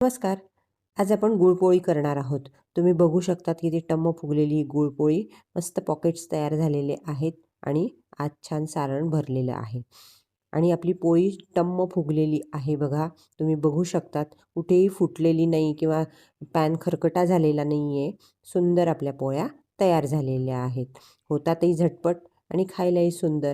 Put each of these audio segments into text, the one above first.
नमस्कार. आज आपण गुळपोळी करणार आहोत. तुम्ही बघू शकतात की ती टम्म फुगलेली गुळपोळी, मस्त पॉकेट्स तयार झालेले आहेत आणि आत छान सारण भरलेलं आहे. आणि आपली पोळी टम्म फुगलेली आहे बघा. तुम्ही बघू शकतात कुठेही फुटलेली नाही किंवा पॅन खरकटा झालेला नाही आहे. सुंदर आपल्या पोळ्या तयार झालेल्या आहेत. होतातही झटपट आणि खायलाही सुंदर.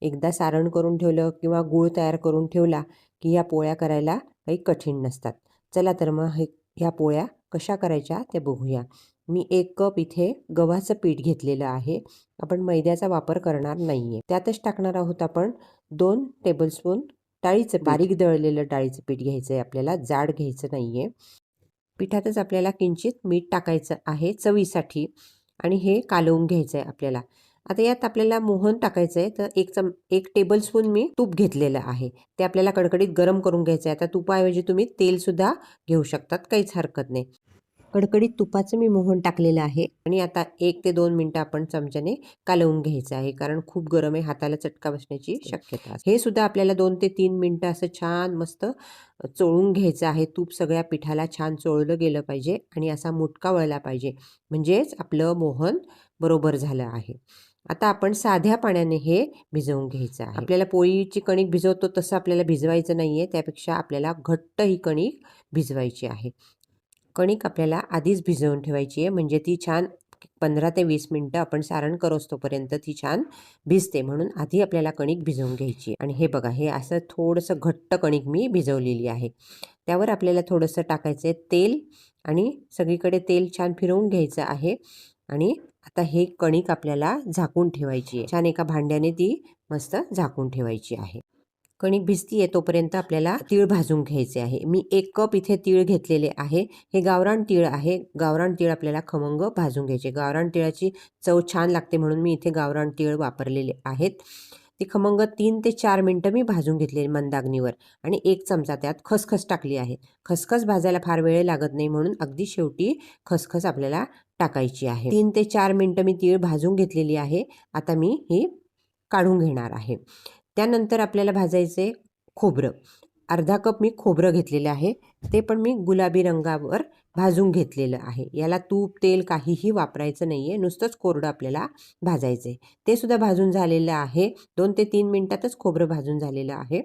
एकदा सारण करून ठेवलं किंवा गूळ तयार करून ठेवला की ह्या पोळ्या करायला काही कठीण नसतात. चला तर मग ह्या पोळ्या कशा करायच्या ते बघूया. मी 1 कप इथे गव्हाचं पीठ घेतलेलं आहे. आपण मैद्याचा वापर करणार नाही आहे. त्यातच टाकणार आहोत आपण 2 टेबलस्पून डाळीचं पीठ. बारीक दळलेलं डाळीचं पीठ घ्यायचं आहे आपल्याला, जाड घ्यायचं नाही आहे. पिठातच आपल्याला किंचित मीठ टाकायचं आहे चवीसाठी आणि हे कालवून घ्यायचं आहे आपल्याला. आता यात आपल्याला मोहन टाकायचं आहे, तर 1 टेबलस्पून मी तूप घेतलेलं आहे. ते आपल्याला कडकडीत गरम करून घ्यायचं आहे. आता तुपाऐवजी तुम्ही तेलसुद्धा घेऊ शकतात, काहीच हरकत नाही. कडकडीत तुपाचं मी मोहन टाकलेलं आहे आणि आता 1 ते 2 मिनटं आपण चमच्याने कालवून घ्यायचं आहे, कारण खूप गरम आहे, हाताला चटका बसण्याची शक्यता असते. हे सुद्धा आपल्याला 2 ते 3 मिनटं असं छान मस्त चोळून घ्यायचं आहे. तूप सगळ्या पिठाला छान चोळलं गेलं पाहिजे आणि असा मुटका वळला पाहिजे, म्हणजेच आपलं मोहन बरोबर झालं आहे. आता आपण साध्या पाण्याने हे भिजवून घ्यायचं आहे. आपल्याला पोळीची कणिक भिजवतो तसं आपल्याला भिजवायचं नाही आहे, त्यापेक्षा आपल्याला घट्ट ही कणिक भिजवायची आहे. कणिक आपल्याला आधीच भिजवून ठेवायची आहे, म्हणजे ती छान 15 ते 20 मिनटं आपण सारण करोस्तोपर्यंत ती छान भिजते, म्हणून आधी आपल्याला कणिक भिजवून घ्यायची. आणि हे बघा, हे असं थोडंसं घट्ट कणिक मी भिजवलेली आहे. त्यावर आपल्याला थोडंसं टाकायचं आहे तेल आणि सगळीकडे तेल छान फिरवून घ्यायचं आहे. आणि आता हे कणिक आपल्याला झाकून ठेवायची आहे. छान एका भांड्याने ती मस्त झाकून ठेवायची आहे. कणिक भिजतीये तोपर्यंत आपल्याला तीळ भाजून घ्यायचे आहे. मी 1 कप इथे तीळ घेतलेले आहे. हे गावरान तीळ आहे. गावरान तीळ आपल्याला खमंग भाजून घ्यायचे. गावरान तिळाची चव छान लागते म्हणून मी इथे गावरान तीळ वापरलेले आहेत. ती खमंग 3 ते 4 मिनटं मी भाजून घेतलेली मंद अग्नीवर आणि 1 चमचा त्यात खसखस टाकली आहे. खसखस भाजायला फार वेळ लागत नाही, म्हणून अगदी शेवटी खसखस आपल्याला टाकायची आहे. 3 ते 4 मिनटं मी तीळ भाजून घेतलेली आहे. आता मी ही काढून घेणार आहे. त्यानंतर आपल्याला भाजायचे खोबरं. अर्धा कप मी खोबरं घेतलेलं आहे. ते पण मी गुलाबी रंगावर भाजून घेतलेलं आहे. याला तूप, तेल काहीही वापरायचं नाही आहे, नुसतंच कोरडं आपल्याला भाजायचं आहे. ते सुद्धा भाजून झालेलं आहे. 2 ते 3 मिनटातच खोबरं भाजून झालेलं आहे.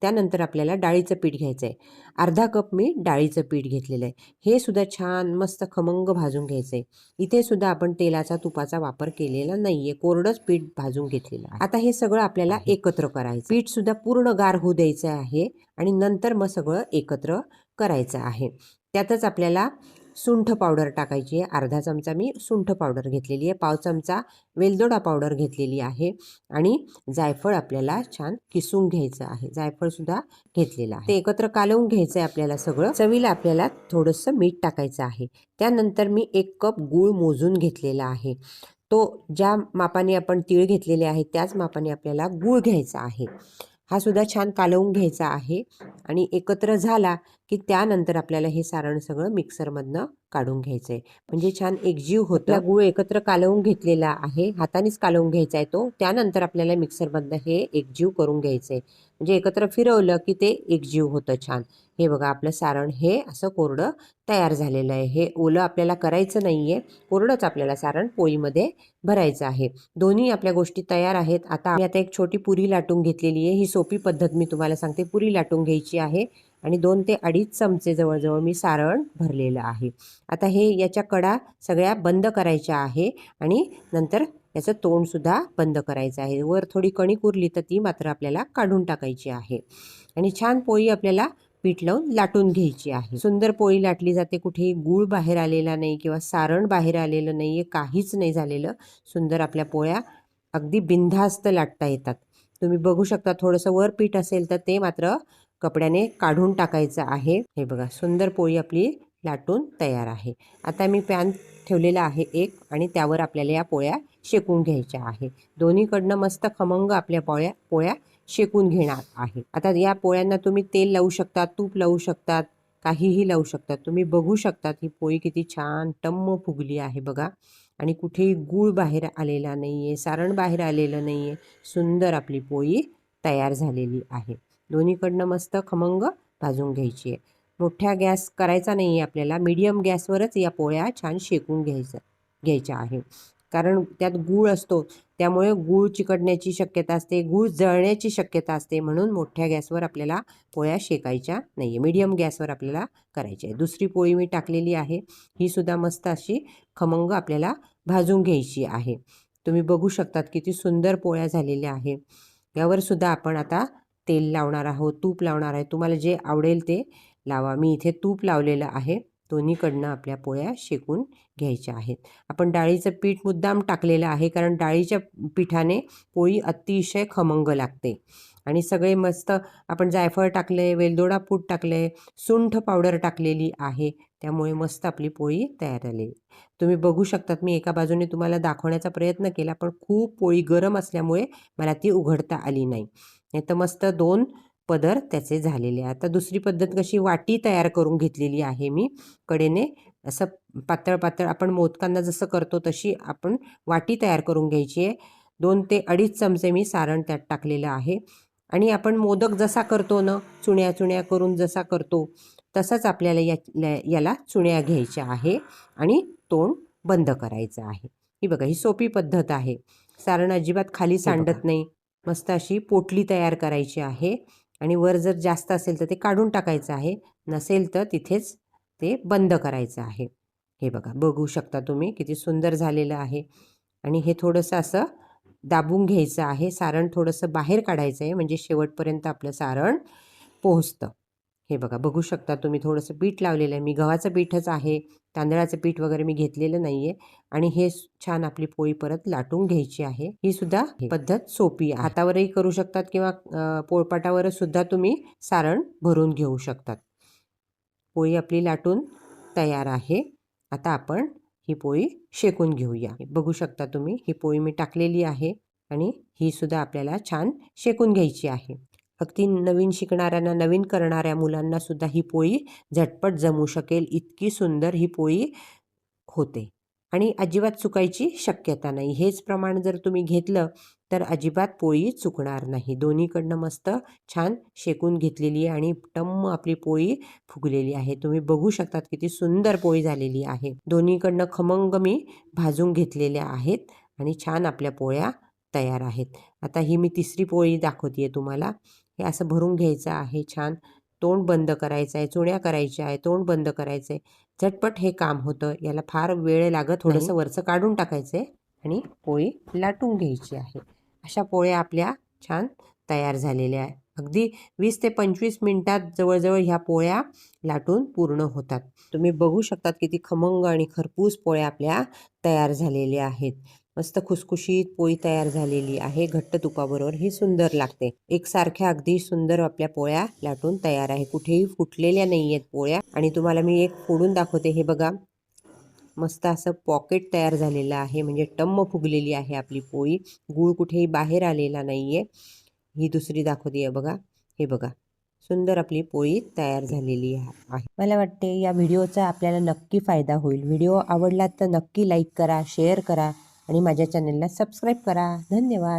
त्यानंतर आपल्याला डाळीचं पीठ घ्यायचं आहे. अर्धा कप मी डाळीचं पीठ घेतलेलं आहे. हे सुद्धा छान मस्त खमंग भाजून घ्यायचं आहे. इथे सुद्धा आपण तेलाचा, तुपाचा वापर केलेला नाही आहे, कोरडंच पीठ भाजून घेतलेलं आहे. आता हे सगळं आपल्याला एकत्र करायचं. पीठ सुद्धा पूर्ण गार होऊ द्यायचं आहे आणि नंतर मग सगळं एकत्र करायचं आहे. त्यातच आपल्याला सुंठ पावडर टाकायची आहे. अर्धा चमचा मी सुंठ पावडर घेतलेली आहे. पाव चमचा वेलदोडा पावडर घेतलेली आहे आणि जायफळ आपल्याला छान किसून घ्यायचं आहे. जायफळ सुद्धा घेतलेलं आहे. ते एकत्र कालवून घ्यायचं आहे आपल्याला सगळं. चवीला आपल्याला थोडंसं मीठ टाकायचं आहे. त्यानंतर मी 1 कप गूळ मोजून घेतलेला आहे. तो ज्या मापाने आपण तीळ घेतलेले आहे त्याच मापाने आपल्याला गूळ घ्यायचा आहे. हा सुद्धा छान कालवून घ्यायचा आहे आणि एकत्र झाला की त्यानंतर आपल्याला हे सारण सगळं मिक्सरमधनं काढून घ्यायचं आहे, म्हणजे छान एकजीव होतं. गूळ एकत्र कालवून घेतलेला आहे, हातानेच कालवून घ्यायचा आहे तो. त्यानंतर आपल्याला मिक्सरमधनं हे एकजीव करून घ्यायचं आहे, म्हणजे एकत्र फिरवलं की ते एकजीव होतं छान. हे बघा, आपलं सारण हे असं कोरडं तयार झालेलं आहे. हे ओलं आपल्याला करायचं नाही आहे, कोरडंच आपल्याला सारण पोळीमध्ये भरायचं आहे. दोन्ही आपल्या गोष्टी तयार आहेत. आता मी एक छोटी पुरी लाटून घेतलेली आहे. ही सोपी पद्धत मी तुम्हाला सांगते. पुरी लाटून घ्यायची आहे आणि 2 ते 2.5 चमचे जवळजवळ मी सारण भरलेलं आहे. आता हे याच्या कडा सगळ्या बंद करायच्या आहे आणि नंतर याचं तोंडसुद्धा बंद करायचं आहे. वर थोडी कणिक उरली तर ती मात्र आपल्याला काढून टाकायची आहे आणि छान पोळी आपल्याला पीठ लावून लाटून घ्यायची आहे. सुंदर पोळी लाटली जाते. कुठेही गूळ बाहेर आलेला नाही किंवा सारण बाहेर आलेलं नाही आहे, काहीच नाही झालेलं. सुंदर आपल्या पोळ्या अगदी बिनधास्त लाटता येतात. तुम्ही बघू शकता, थोडंसं वर पीठ असेल तर ते मात्र कपड्याने काढून टाकायचं आहे. हे बघा, सुंदर पोळी आपली लाटून तयार आहे. आता मी पॅन ठेवलेला आहे एक आणि त्यावर आपल्याला या पोळ्या शेकून घ्यायच्या आहे. दोन्हीकडनं मस्त खमंग आपल्या पोळ्या शेकून घेणार आहे. आता या पोळ्यांना तुम्ही तेल लावू शकता, तूप लावू शकतात, काहीही लावू शकतात. तुम्ही बघू शकतात ही पोळी किती छान टम्म फुगली आहे बघा, आणि कुठेही गूळ बाहेर आलेला नाही आहे, सारण बाहेर आलेलं नाही आहे. सुंदर आपली पोळी तयार झालेली आहे. दोन्हीकडनं मस्त खमंग भाजून घ्यायची आहे. मोठ्या गॅस करायचा नाही आहे आपल्याला, मीडियम गॅसवरच या पोळ्या छान शेकून घ्यायच्या आहे. कारण त्यात गूळ असतो, त्यामुळे गूळ चिकटण्याची शक्यता असते, गूळ जळण्याची शक्यता असते, म्हणून मोठ्या गॅसवर आपल्याला पोळ्या शेकायच्या नाही आहे, मीडियम गॅसवर आपल्याला करायची आहे. दुसरी पोळी मी टाकलेली आहे, ही सुद्धा मस्त अशी खमंग आपल्याला भाजून घ्यायची आहे. तुम्ही बघू शकतात किती सुंदर पोळ्या झालेल्या आहे. यावर सुद्धा आपण आता तेल लावणार आहोत, तूप लावणार आहे. तुम्हाला जे आवडेल ते लावा. मी इथे तूप लावलेलं आहे. दोन्हीकडनं आपल्या पोळ्या शेकून घ्यायच्या आहेत. आपण डाळीचं पीठ मुद्दाम टाकलेलं आहे, कारण डाळीच्या पिठाने पोळी अतिशय खमंग लागते. आणि सगळे मस्त आपण जायफळ टाकले, वेलदोडा पूड टाकले, सुंठ पावडर टाकलेली आहे, त्यामुळे मस्त आपली पोळी तयार झाली. तुम्ही बघू शकतात, मी एका बाजूने तुम्हाला दाखवण्याचा प्रयत्न केला, पण खूप पोळी गरम असल्यामुळे मला ती उघडता आली नाही. नाही तर मस्त 2 पदर त्याचे झालेले आहे. आता दुसरी पद्धत कशी, वाटी तयार करून घेतलेली आहे मी. कडेने असं पातळ पातळ आपण मोदकांना जसं करतो तशी आपण वाटी तयार करून घ्यायची आहे. 2 ते 2.5 चमचे मी सारण त्यात टाकलेलं आहे. आणि आपण मोदक जसा करतो ना, चुण्या चुण्या करून जसा करतो तसंच आपल्याला याला चुण्या घ्यायच्या आहे आणि तोंड बंद करायचं आहे. ही बघा, ही सोपी पद्धत आहे. सारण अजिबात खाली सांडत नाही. मस्त अशी पोटली तयार करायची आहे आणि वर जर जास्त असेल तर ते काढून टाकायचं आहे, नसेल तर तिथेच ते बंद करायचं आहे. हे बघा, बघू शकता तुम्ही किती सुंदर झालेलं आहे. आणि हे थोडंसं असं दाबून घ्यायचं आहे, सारण थोडंसं बाहेर काढायचं आहे, म्हणजे शेवटपर्यंत आपलं सारण पोहोचतं. हे बघा, बघू शकता तुम्ही, थोडंसं पीठ लावलेलं आहे. मी गव्हाचं पीठच आहे, तांदळाचं पीठ वगैरे मी घेतलेलं नाही आहे. आणि हे छान आपली पोळी परत लाटून घ्यायची आहे. ही सुद्धा पद्धत सोपी आहे. हातावरही करू शकतात किंवा पोळपाटावर सुद्धा तुम्ही सारण भरून घेऊ शकतात. पोळी आपली लाटून तयार आहे. आता आपण ही पोळी शेकून घेऊया. बघू शकता तुम्ही, ही पोळी मी टाकलेली आहे आणि ही सुद्धा आपल्याला छान शेकून घ्यायची आहे. अगदी नवीन शिकणाऱ्यांना, नवीन करणाऱ्या मुलांना सुद्धा ही पोळी झटपट जमू शकेल, इतकी सुंदर ही पोळी होते आणि अजिबात चुकायची शक्यता नाही. हेच प्रमाण जर तुम्ही घेतलं तर अजिबात पोळी चुकणार नाही. दोन्हीकडनं मस्त छान शेकून घेतलेली आहे आणि टम्म आपली पोळी फुगलेली आहे. तुम्ही बघू शकतात किती सुंदर पोळी झालेली आहे. दोन्हीकडनं खमंग मी भाजून घेतलेल्या आहेत आणि छान आपल्या पोळ्या तयार आहेत. आता ही मी तिसरी पोळी दाखवते तुम्हाला. हे असं भरून घ्यायचं आहे छान. तोंड बंद करायचं आहे, चुण्या करायच्या आहे, तोंड बंद करायचं आहे. झटपट हे काम होतं. याला फार वेळ लागत, थोडंसं वरचं काढून टाकायचं आहे आणि पोळी लाटून घ्यायची आहे. अशा पोळ्या आपल्या छान तयार झालेल्या आहे. अगदी 20 ते 25 मिनिटात जवळजवळ ह्या पोळ्या लाटून पूर्ण होतात. तुम्ही बघू शकतात किती खमंग आणि खरपूस पोळ्या आपल्या तयार झालेल्या आहेत. मस्त खुसखुशीत पोळी तयार झालेली आहे घट्ट तुपाबरोबर. ही सुंदर लागते. एकसारख्या अगदी सुंदर आपल्या पोळ्या लाटून तयार आहे. कुठेही फुटलेल्या नाही आहेत पोळ्या. आणि तुम्हाला मी एक फोडून दाखवते. हे बघा, मस्त असं पॉकेट तयार झालेलं आहे, म्हणजे टम्म फुगलेली आहे आपली पोळी. गूळ कुठेही बाहेर आलेला नाही आहे. ही दुसरी दाखवते आहे बघा. हे बघा, सुंदर आपली पोळी तयार झालेली आहे. मला वाटते या व्हिडिओचा आपल्याला नक्की फायदा होईल. व्हिडिओ आवडला तर नक्की लाईक करा, शेअर करा आणि माझ्या चॅनलला सबस्क्राईब करा. धन्यवाद.